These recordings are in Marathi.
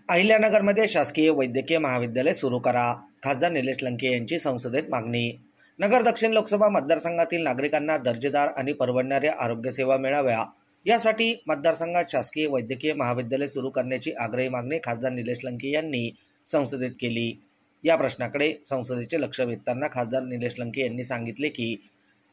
अहिल्यानगरमध्ये शासकीय वैद्यकीय महाविद्यालय सुरू करा, खासदार निलेश लंके यांची संसदेत मागणी। नगर दक्षिण लोकसभा मतदारसंघातील नागरिकांना दर्जेदार आणि परवडणाऱ्या आरोग्य सेवा मिळाव्या यासाठी मतदारसंघात शासकीय वैद्यकीय महाविद्यालय सुरू करण्याची आग्रही मागणी खासदार निलेश लंके यांनी संसदेत केली। या प्रश्नाकडे संसदेचे लक्ष वेधताना खासदार निलेश लंके यांनी सांगितले की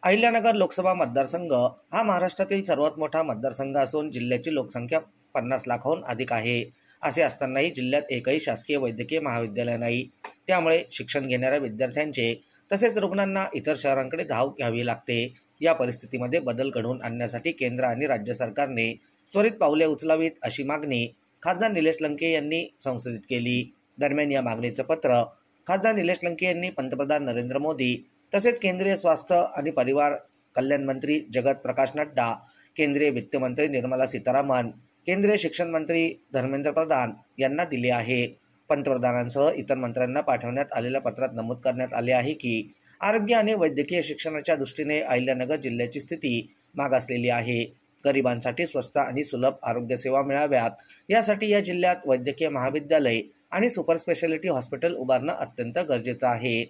अहिल्यानगर लोकसभा मतदारसंघ हा महाराष्ट्रातील सर्वात मोठा मतदारसंघ असून जिल्ह्याची लोकसंख्या 50 लाखाहून अधिक आहे। असे असतानाही जिल्ह्यात एकही शासकीय वैद्यकीय महाविद्यालय नाही। त्यामुळे शिक्षण घेणाऱ्या विद्यार्थ्यांचे तसेच रुग्णांना इतर शहरांकडे धाव घ्यावी लागते। या परिस्थितीमध्ये बदल घडवून आणण्यासाठी केंद्र आणि राज्य सरकारने त्वरित पावले उचलावीत अशी मागणी खासदार निलेश लंके यांनी संसदेत केली। दरम्यान या मागणीचं पत्र खासदार निलेश लंके यांनी पंतप्रधान नरेंद्र मोदी तसेच केंद्रीय स्वास्थ्य आणि परिवार कल्याण मंत्री जगत प्रकाश नड्डा, केंद्रीय वित्त मंत्री निर्मला सीतारामन, केंद्रीय शिक्षण मंत्री धर्मेंद्र प्रधान यांना दिले आहे। पंतप्रधानांसह इतर मंत्र्यांना पाठवण्यात आलेल्या पत्रात नमूद करण्यात आले आहे की आरोग्य आणि वैद्यकीय शिक्षणाच्या दृष्टीने अहिल्यानगर जिल्ह्याची स्थिती मागासलेली आहे। गरिबांसाठी स्वस्त आणि सुलभ आरोग्य सेवा मिळाव्यात यासाठी या जिल्ह्यात वैद्यकीय महाविद्यालय आणि सुपर स्पेशालिटी हॉस्पिटल उभारणं अत्यंत गरजेचं आहे।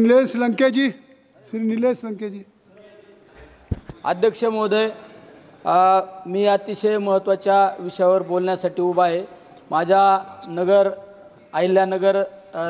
निलेश लंके जी, श्री निलेश लंके जी। अध्यक्ष महोदय, मी अतिशय महत्त्वाच्या विषयावर बोलण्यासाठी उभा आहे। माझ्या अहिल्यानगर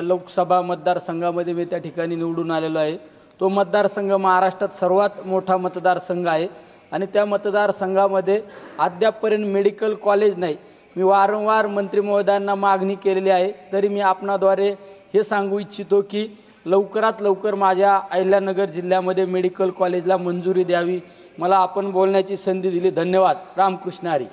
लोकसभा मतदारसंघामध्ये मी त्या ठिकाणी निवडून आलेलो आहे। तो मतदारसंघ महाराष्ट्रात सर्वात मोठा मतदारसंघ आहे आणि त्या मतदारसंघामध्ये अद्यापपर्यंत मेडिकल कॉलेज नाही। मी वारंवार मंत्री महोदयांना मागणी केलेली आहे, तरी मी आपणाद्वारे हे सांगू इच्छितो की लवकरात लवकर माझ्या अहिल्यानगर जिल्ह्यामध्ये मेडिकल कॉलेजला मंजुरी द्यावी। मला आपण बोलण्याची संधी दिली। धन्यवाद। रामकृष्ण हरी।